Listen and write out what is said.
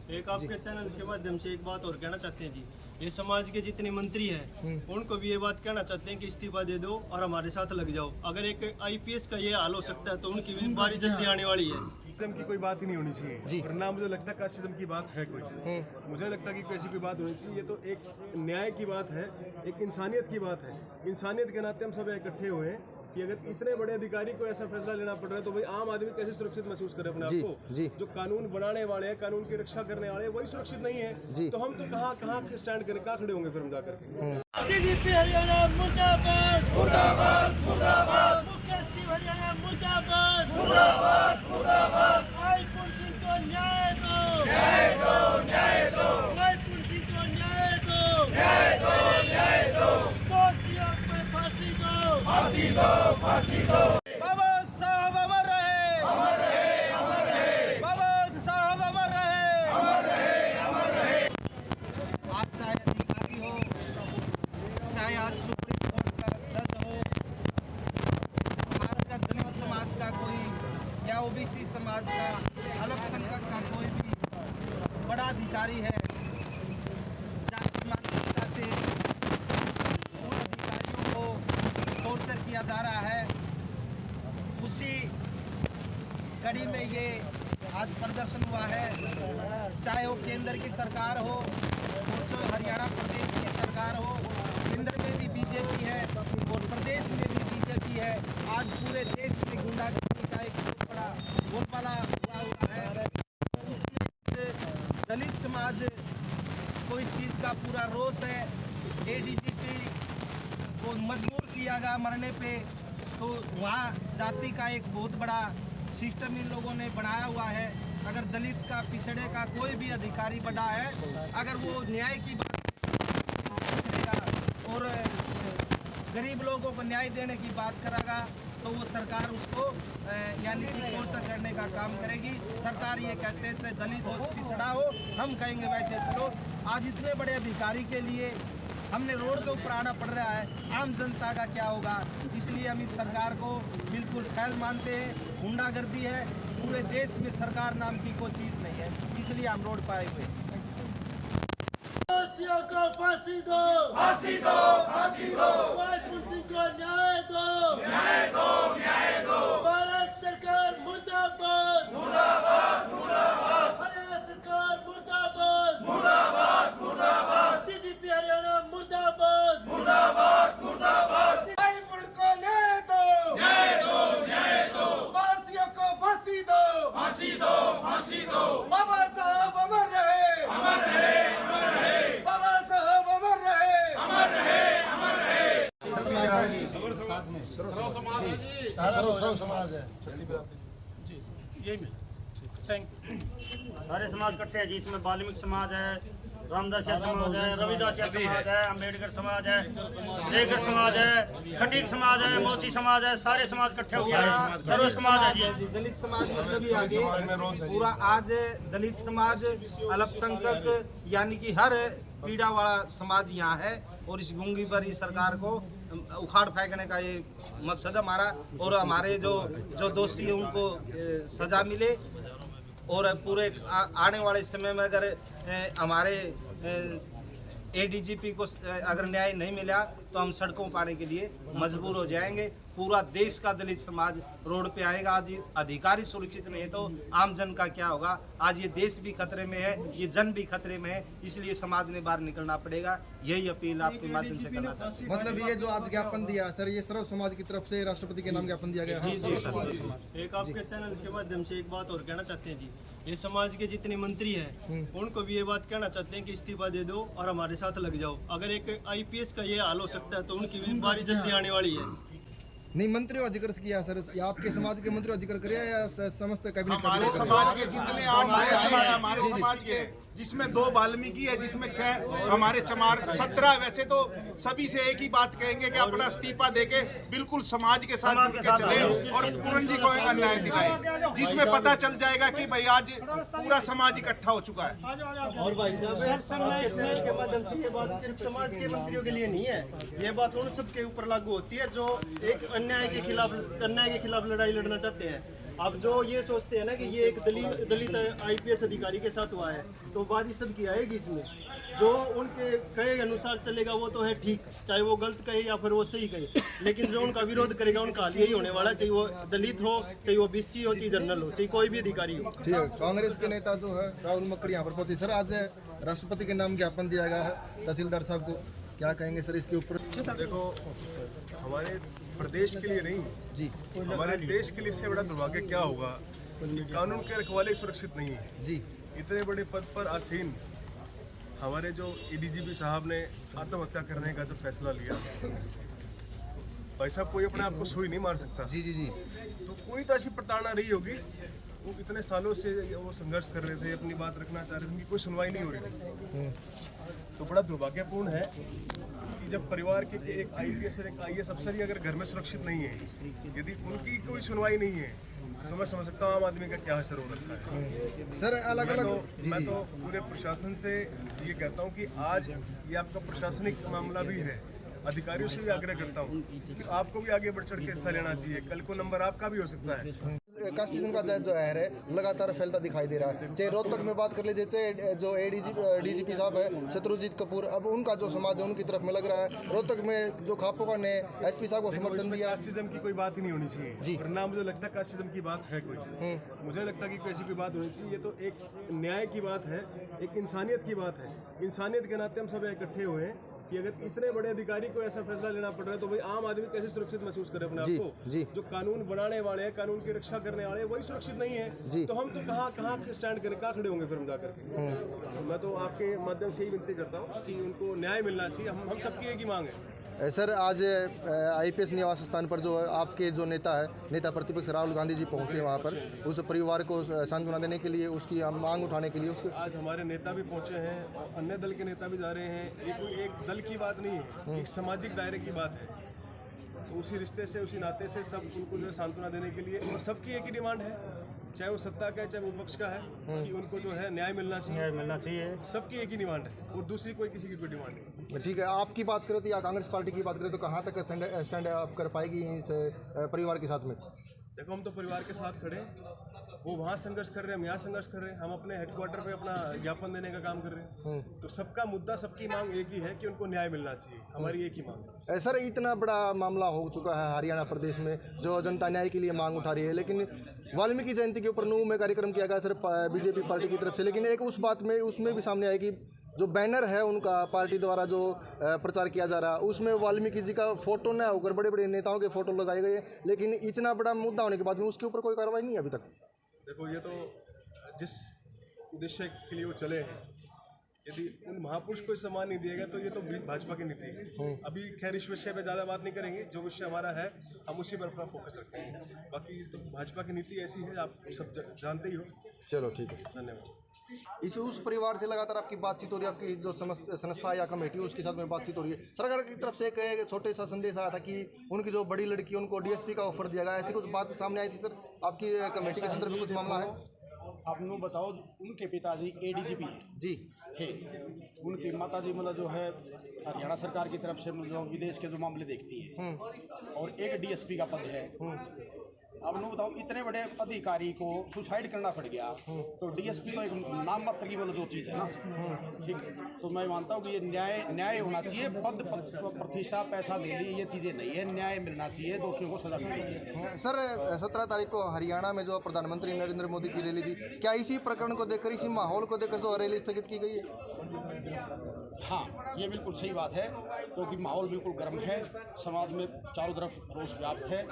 एक आपके चैनल के माध्यम से एक बात और कहना चाहते हैं जी। ये समाज के जितने मंत्री हैं उनको भी ये बात कहना चाहते हैं कि इस्तीफा दे दो और हमारे साथ लग जाओ। अगर एक आईपीएस का ये हाल हो सकता है तो उनकी भी बारी जल्दी आने वाली है। कास्टिज्म की कोई बात ही नहीं होनी चाहिए और ना मुझे लगता कास्टिज्म की बात है कोई। मुझे लगता कि कैसी कोई बात होनी चाहिए। ये तो एक न्याय की बात है, एक इंसानियत की बात है। इंसानियत के नाते हम सब इकट्ठे हुए हैं कि अगर इतने बड़े अधिकारी को ऐसा फैसला लेना पड़ रहा है तो भाई आम आदमी कैसे सुरक्षित महसूस करे अपने आप को। जो कानून बनाने वाले हैं, कानून की रक्षा करने वाले हैं, वही सुरक्षित नहीं है तो हम तो कहाँ स्टैंड करें, कहाँ खड़े होंगे फिर हम जाकर के। डीजीपी हरियाणा मुर्दाबाद मुर्दाबाद मुर्दाबाद। मुख्य सचिव हरियाणा मुर्दाबाद मुर्दाबाद मुर्दाबाद। रायपुर सिंह को न्याय दो, न्याय दो, न्याय दो। रायपुर सिंह को न्याय दो, न्याय दो, न्याय दो। दोषियों को फांसी दो, फांसी दो, फांसी दो। बाबा साहब अमर रहे, अमर रहे, अमर रहे। बाबा साहब अमर रहे, अमर रहे, अमर रहे। आज चाहे अधिकारी हो, चाहे आज सुप्रीम कोर्ट का जज हो, खासकर दलित समाज का कोई या ओबीसी समाज का, अल्पसंख्यक का कोई भी बड़ा अधिकारी है, जाति मानसिकता से उन अधिकारियों को टॉर्चर किया जा रहा है, उसी कड़ी में ये आज प्रदर्शन हुआ है। चाहे वो केंद्र की सरकार हो, जो हरियाणा प्रदेश की सरकार हो, केंद्र में भी बीजेपी है और प्रदेश में भी बीजेपी है। आज पूरे देश में गुंडागर्दी का एक बहुत बड़ा बोलबाला हुआ है। तो उसमें दलित समाज को इस चीज़ का पूरा रोष है। एडीजीपी को मजबूर किया गया मरने पे, तो वहाँ जाति का एक बहुत बड़ा सिस्टम इन लोगों ने बनाया हुआ है। अगर दलित का, पिछड़े का कोई भी अधिकारी बड़ा है, अगर वो न्याय की बात करेगा और गरीब लोगों को न्याय देने की बात करेगा तो वो सरकार उसको यानी कि टॉर्चर करने का काम करेगी। सरकार ये कहते हैं चाहे दलित हो, पिछड़ा हो, हम कहेंगे वैसे चलो। आज इतने बड़े अधिकारी के लिए हमने रोड के ऊपर आना पड़ रहा है, आम जनता का क्या होगा। इसलिए हम इस सरकार को बिल्कुल फैल मानते हैं। गुंडागर्दी है, पूरे देश में सरकार नाम की कोई चीज़ नहीं है, इसलिए हम रोड पर आए हुए हैं। दोषियों को फांसी दो, फांसी दो, फांसी दो। रायपुर सिंह को न्याय दो, न्याय दो, न्याय दो। भारत सरकार मुर्दाबाद मुर्दाबाद मुर्दाबाद। हरियाणा सरकार मुर्दाबाद मुर्दाबाद मुर्दाबाद। डीजीपी हरियाणा मुर्दाबाद मुर्दाबाद मुर्दाबाद। रायपुर को न्याय दो, न्याय दो, न्याय दो। फांसियों को फांसी दो, फांसी दो, फांसी दो। बाबा साहब अमर रहे, अमर रहे, अमर रहे। बाबा साहब अमर रहे, अमर रहे, अमर रहे। सर्व समाज है जी, यही में सारे समाज इकट्ठे हैं जी। इसमें वाल्मीकि समाज है, रामदासिया समाज है, रविदासिया समाज है, अम्बेडकर समाज है, लेकर समाज है, खटीक समाज है, मोची समाज है। सारे समाज इकट्ठे हो गए, सर्व समाज है जी। दलित समाज में सभी आगे पूरा आज दलित समाज, अल्पसंख्यक यानी कि हर पीड़ा वाला समाज यहाँ है और इस गूंगी पर इस सरकार को उखाड़ फेंकने का ये मकसद है हमारा। और हमारे जो दोषी हैं उनको सजा मिले और पूरे आने वाले समय में अगर हमारे एडीजीपी को अगर न्याय नहीं मिला तो हम सड़कों पर आने के लिए मजबूर हो जाएंगे। पूरा देश का दलित समाज रोड पे आएगा। आज ये अधिकारी सुरक्षित नहीं है तो आम जन का क्या होगा। आज ये देश भी खतरे में है, ये जन भी खतरे में है, इसलिए समाज ने बाहर निकलना पड़ेगा। यही अपील आपके माध्यम से करना चाहते हैं। मतलब ये जो आज ज्ञापन दिया सर, ये सर्व समाज की तरफ से राष्ट्रपति के नाम ज्ञापन दिया गया है। एक आपके चैनल के माध्यम से एक बात और कहना चाहते हैं जी। ये समाज के जितने मंत्री हैं उनको भी ये बात कहना चाहते हैं कि इस्तीफा दे दो और हमारे साथ लग जाओ। अगर एक आईपीएस का ये हाल हो सकता है तो उनकी भी बारी जल्दी आने वाली है। नहीं, मंत्रियों का जिक्र किया सर, या आपके समाज के मंत्रियों का जिक्र करिए या समस्त कैबिनेट का? हमारे समाज के जितने हमारे समाज के जिसमें 2 वाल्मीकि है, जिसमें 6 हमारे चमार, 17। वैसे तो सभी से एक ही बात कहेंगे कि अपना इस्तीफा देके बिल्कुल समाज के साथ जुड़ के चले और पूरन जी को अन्याय दिलाए, जिसमें पता चल जाएगा कि भाई आज पूरा समाज इकट्ठा हो चुका है। और भाई साहब आपके चैनल के माध्यम से ये बात सिर्फ समाज के मंत्रियों के लिए नहीं है, ये बात उन सब के ऊपर लागू होती है जो एक अन्याय के खिलाफ लड़ाई लड़ना चाहते हैं। अब जो ये सोचते हैं ना कि ये एक दलित IPS अधिकारी के साथ हुआ है, तो बात इस सब की आएगी इसमें। जो उनके कहे अनुसार चलेगा वो तो है ठीक, चाहे वो गलत कहे या फिर वो सही कहे, लेकिन जो उनका विरोध करेगा उनका हाल यही होने वाला है, चाहे वो दलित हो, चाहे वो BC हो, चाहे जनरल हो, चाहे कोई भी अधिकारी हो। ठीक है, कांग्रेस के नेता जो है राहुल मक्कड़ यहाँ पर पहुंचे। सर, आज राष्ट्रपति के नाम ज्ञापन दिया गया है तहसीलदार साहब को, क्या कहेंगे सर इसके ऊपर? देखो, हमारे प्रदेश के लिए नहीं जी, हमारे देश के लिए इससे बड़ा दुर्भाग्य क्या होगा कि कानून के रखवाले सुरक्षित नहीं है। जी, इतने बड़े पद पर आसीन हमारे जो ADGP साहब ने आत्महत्या करने का जो फैसला लिया, भाई साहब कोई अपने आप को सुई नहीं मार सकता। जी, जी, जी, तो कोई तो ऐसी प्रताड़ना रही होगी। वो इतने सालों से वो संघर्ष कर रहे थे, अपनी बात रखना चाह रहे थे, उनकी कोई सुनवाई नहीं हो रही थी। तो बड़ा दुर्भाग्यपूर्ण है कि जब परिवार के एक IPS और एक IAS अफसर ही अगर घर में सुरक्षित नहीं है, यदि उनकी कोई सुनवाई नहीं है, तो मैं समझ सकता हूँ आम आदमी का क्या असर हो रखा है। सर अलग अलग मैं तो पूरे प्रशासन से ये कहता हूँ कि आज ये आपका प्रशासनिक मामला भी है, अधिकारियों से भी आग्रह करता हूँ कि आपको भी आगे बढ़ चढ़ के हिस्सा लेना चाहिए। कल को नंबर आपका भी हो सकता है। कास्टिज्म का जो है लगातार फैलता दिखाई दे रहा है। चाहे रोहतक में बात कर ले, जैसे जो DGP साहब है शत्रुजीत कपूर, अब उनका जो समाज है उनकी तरफ में लग रहा है। रोहतक में जो खापोका ने SP साहब को समर्थन दिया। कास्टिज्म की कोई बात ही नहीं होनी चाहिए जी, और ना मुझे लगता कास्टिज्म की बात है कोई। मुझे लगता कि कोई ऐसी कोई बात होनी चाहिए। ये तो एक न्याय की बात है, एक इंसानियत की बात है। इंसानियत के नाते हम सब इकट्ठे हुए हैं कि अगर इतने बड़े अधिकारी को ऐसा फैसला लेना पड़ रहा है, तो भाई आम आदमी कैसे सुरक्षित महसूस करे अपने आप को? जी, जो कानून बनाने वाले हैं, कानून की रक्षा करने वाले हैं, वही सुरक्षित नहीं है। तो हम तो कहाँ स्टैंड करें, कहाँ खड़े होंगे फिर हम जाकर के? तो मैं तो आपके माध्यम से ही विनती करता हूँ कि उनको न्याय मिलना चाहिए। हम सबकी एक ही मांग है। सर, आज IPS निवास स्थान पर जो है आपके जो नेता है, नेता प्रतिपक्ष राहुल गांधी जी पहुंचे वहां पर उस परिवार को सांत्वना देने के लिए, उसकी मांग उठाने के लिए। उसके आज हमारे नेता भी पहुंचे हैं और अन्य दल के नेता भी जा रहे हैं। ये कोई एक दल की बात नहीं है, एक सामाजिक दायरे की बात है। तो उसी रिश्ते से, उसी नाते से सब उनको जो है सांत्वना देने के लिए, और सबकी एक ही डिमांड है, चाहे वो सत्ता का है चाहे वो विपक्ष का है, कि उनको जो है न्याय मिलना चाहिए। सबकी एक ही डिमांड है और दूसरी कोई किसी की कोई डिमांड नहीं। ठीक है, आपकी बात करें तो या कांग्रेस पार्टी की बात करें तो कहाँ तक स्टैंड अप कर पाएगी इस परिवार के साथ में? देखो, हम तो परिवार के साथ खड़े हैं। वो वहाँ संघर्ष कर रहे हैं, हम यहाँ संघर्ष कर रहे हैं। हम अपने हेडक्वार्टर पे अपना ज्ञापन देने का काम कर रहे हैं। तो सबका मुद्दा, सबकी मांग एक ही है कि उनको न्याय मिलना चाहिए। हमारी एक ही मांग है। सर, इतना बड़ा मामला हो चुका है हरियाणा प्रदेश में, जो जनता न्याय के लिए मांग उठा रही है, लेकिन वाल्मीकि जयंती के ऊपर नूह में कार्यक्रम किया गया सर BJP पार्टी की तरफ से, लेकिन एक उस बात में उसमें भी सामने आया कि जो बैनर है उनका पार्टी द्वारा जो प्रचार किया जा रहा है, उसमें वाल्मीकि जी का फोटो न होकर बड़े बड़े नेताओं के फोटो लगाए गए, लेकिन इतना बड़ा मुद्दा होने के बाद में उसके ऊपर कोई कार्रवाई नहीं है अभी तक। देखो, ये तो जिस उद्देश्य के लिए वो चले हैं, यदि उन महापुरुष को सम्मान नहीं दिएगा तो ये तो भाजपा की नीति है। अभी खैर इस विषय पे ज़्यादा बात नहीं करेंगे, जो विषय हमारा है हम उसी पर अपना फोकस रखेंगे। बाकी तो भाजपा की नीति ऐसी है, आप सब जानते ही हो। चलो ठीक है, धन्यवाद। इस उस परिवार से लगातार आपकी बातचीत हो रही है, आपकी जो संस्था या कमेटी उसके साथ में बातचीत हो रही है। सरकार की तरफ से एक छोटे सा संदेश आया था कि उनकी जो बड़ी लड़की उनको DSP का ऑफर दिया गया, ऐसी कुछ बात सामने आई थी सर? आपकी कमेटी के संदर्भ में कुछ मामला है? आप नु बताओ, उनके पिताजी ADGP जी है, उनकी माताजी मतलब जो है हरियाणा सरकार की तरफ से जो विदेश के जो मामले देखती है, और एक DSP का पद है। अब नु बताओ, इतने बड़े अधिकारी को सुसाइड करना पड़ गया, तो DSP तो एक नाम मात्र की मतलब जो चीज़ है ना, ठीक है। तो मैं मानता हूँ कि ये न्याय होना चाहिए। पद प्रतिष्ठा, पैसा दे ली, ये चीज़ें नहीं है। न्याय मिलना चाहिए, दोषियों को सजा मिलनी चाहिए। सर, 17 तारीख को हरियाणा में जो प्रधानमंत्री नरेंद्र मोदी की रैली थी, क्या इसी प्रकरण को देखकर, इसी माहौल को देखकर जो रैली स्थगित की गई है? हाँ, ये बिल्कुल सही बात है, क्योंकि माहौल बिल्कुल गर्म है, समाज में चारों तरफ रोष व्याप्त है।